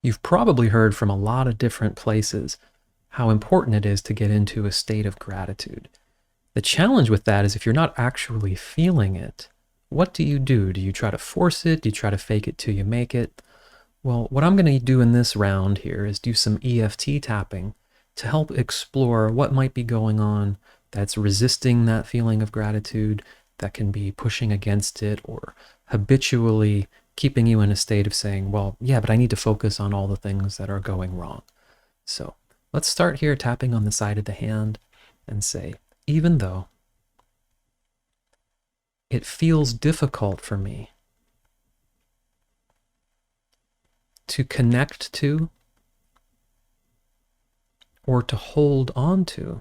You've probably heard from a lot of different places how important it is to get into a state of gratitude. The challenge with that is if you're not actually feeling it, what do you do? Do you try to force it? Do you try to fake it till you make it? Well, what I'm going to do in this round here is do some EFT tapping to help explore what might be going on that's resisting that feeling of gratitude, that can be pushing against it, or habitually keeping you in a state of saying, well, yeah, but I need to focus on all the things that are going wrong. So let's start here tapping on the side of the hand and say, even though it feels difficult for me to connect to or to hold on to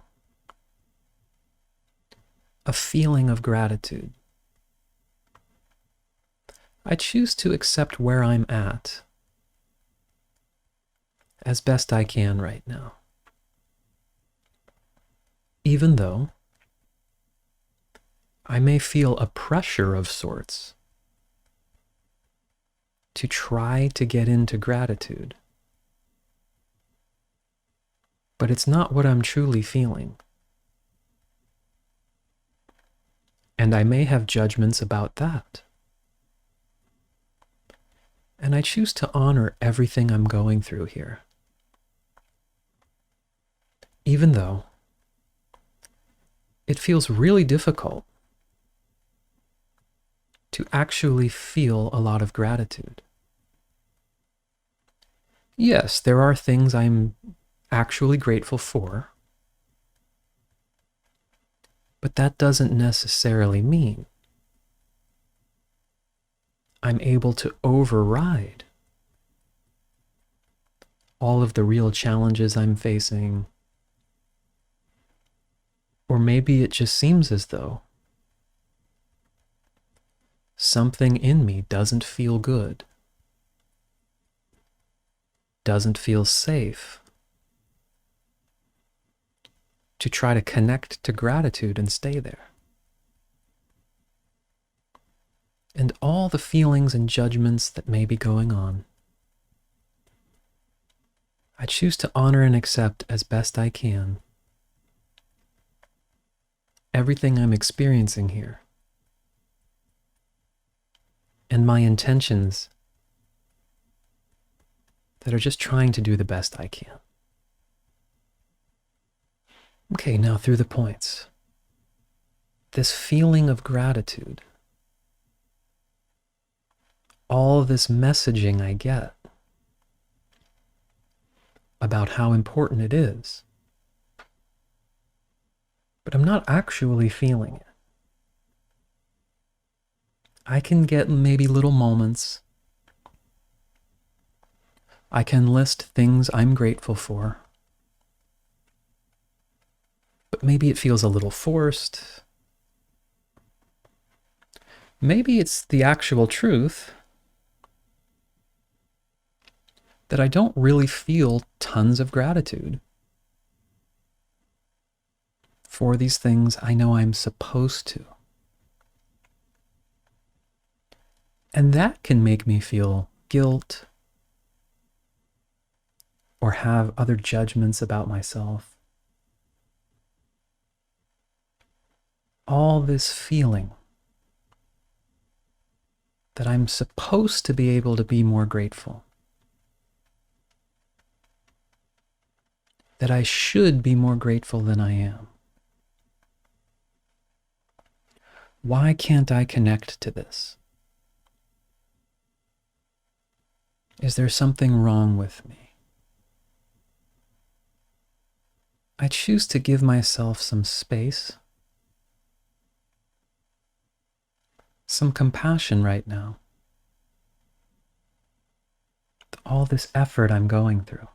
a feeling of gratitude, I choose to accept where I'm at as best I can right now. Even though I may feel a pressure of sorts to try to get into gratitude, but it's not what I'm truly feeling. And I may have judgments about that. And I choose to honor everything I'm going through here. Even though it feels really difficult to actually feel a lot of gratitude. Yes, there are things I'm actually grateful for, but that doesn't necessarily mean I'm able to override all of the real challenges I'm facing. Or maybe it just seems as though something in me doesn't feel good, doesn't feel safe to try to connect to gratitude and stay there. And all the feelings and judgments that may be going on, I choose to honor and accept as best I can everything I'm experiencing here and my intentions that are just trying to do the best I can. Okay, now through the points. This feeling of gratitude, all this messaging I get about how important it is, but I'm not actually feeling it. I can get maybe little moments. I can list things I'm grateful for, but maybe it feels a little forced. Maybe it's the actual truth that I don't really feel tons of gratitude for these things I know I'm supposed to. And that can make me feel guilt or have other judgments about myself. All this feeling that I'm supposed to be able to be more grateful, that I should be more grateful than I am. Why can't I connect to this? Is there something wrong with me? I choose to give myself some space, some compassion right now. All this effort I'm going through,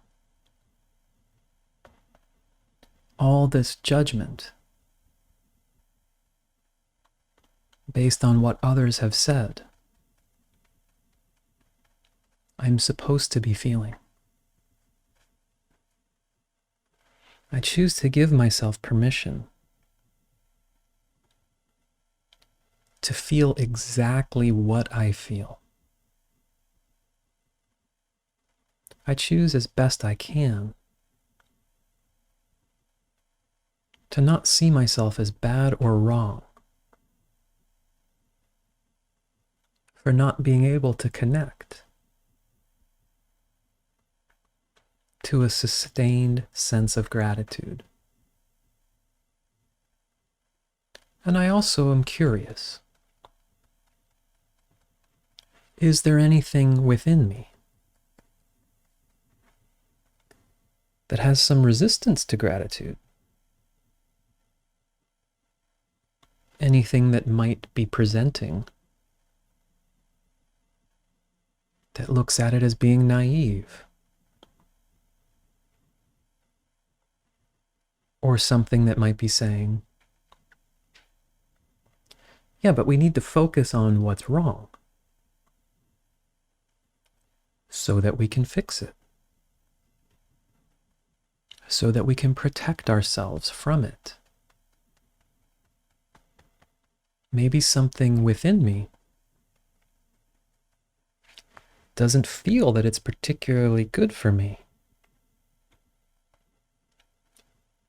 all this judgment based on what others have said I'm supposed to be feeling. I choose to give myself permission to feel exactly what I feel. I choose as best I can to not see myself as bad or wrong for not being able to connect to a sustained sense of gratitude. And I also am curious. Is there anything within me that has some resistance to gratitude? Anything that might be presenting that looks at it as being naive? Or something that might be saying, yeah, but we need to focus on what's wrong so that we can fix it, so that we can protect ourselves from it. Maybe something within me doesn't feel that it's particularly good for me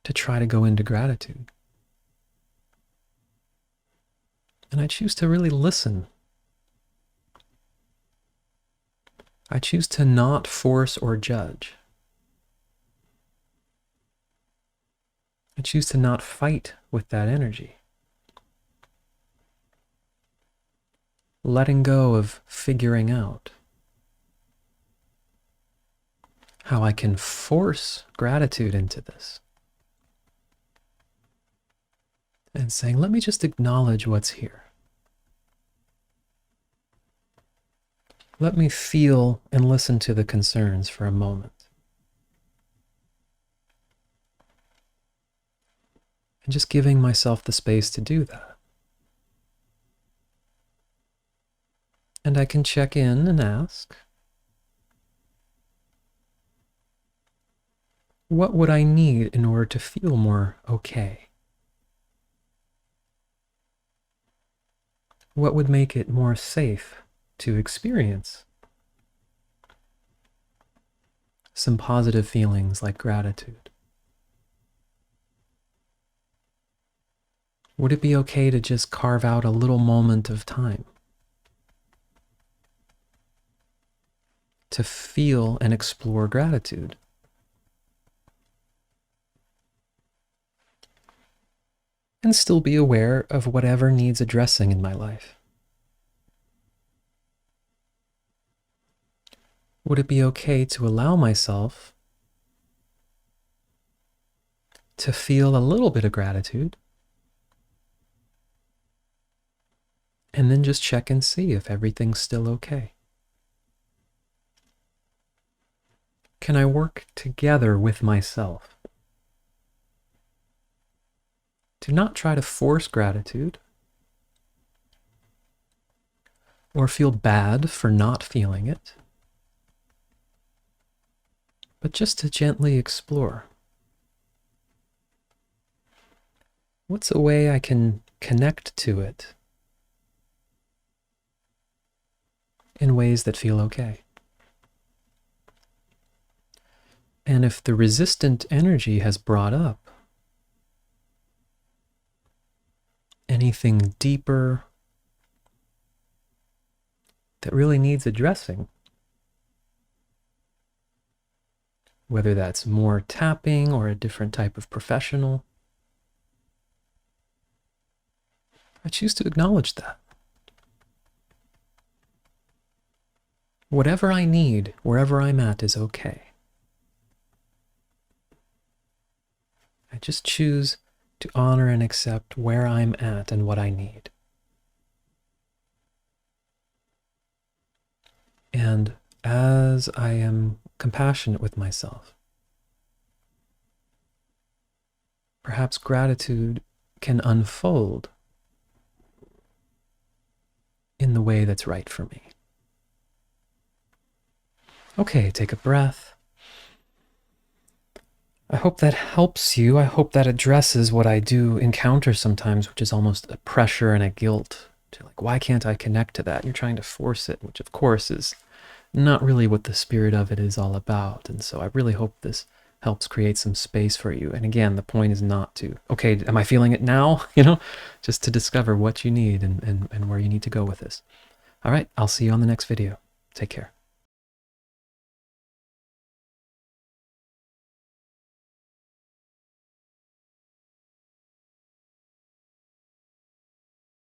to try to go into gratitude. And I choose to really listen. I choose to not force or judge. I choose to not fight with that energy. Letting go of figuring out how I can force gratitude into this. And saying, let me just acknowledge what's here. Let me feel and listen to the concerns for a moment. And just giving myself the space to do that. And I can check in and ask, what would I need in order to feel more okay? What would make it more safe to experience some positive feelings like gratitude? Would it be okay to just carve out a little moment of time to feel and explore gratitude? And still be aware of whatever needs addressing in my life. Would it be okay to allow myself to feel a little bit of gratitude and then just check and see if everything's still okay? Can I work together with myself to not try to force gratitude or feel bad for not feeling it, but just to gently explore? What's a way I can connect to it in ways that feel okay? And if the resistant energy has brought up anything deeper that really needs addressing, whether that's more tapping or a different type of professional, I choose to acknowledge that. Whatever I need, wherever I'm at, is okay. I just choose to honor and accept where I'm at and what I need. And as I am compassionate with myself, perhaps gratitude can unfold in the way that's right for me. Okay, take a breath. I hope that helps you. I hope that addresses what I do encounter sometimes, which is almost a pressure and a guilt to like, why can't I connect to that? You're trying to force it, which of course is not really what the spirit of it is all about. And so I really hope this helps create some space for you. And again, the point is not to, okay, am I feeling it now? Just to discover what you need and where you need to go with this. All right, I'll see you on the next video. Take care.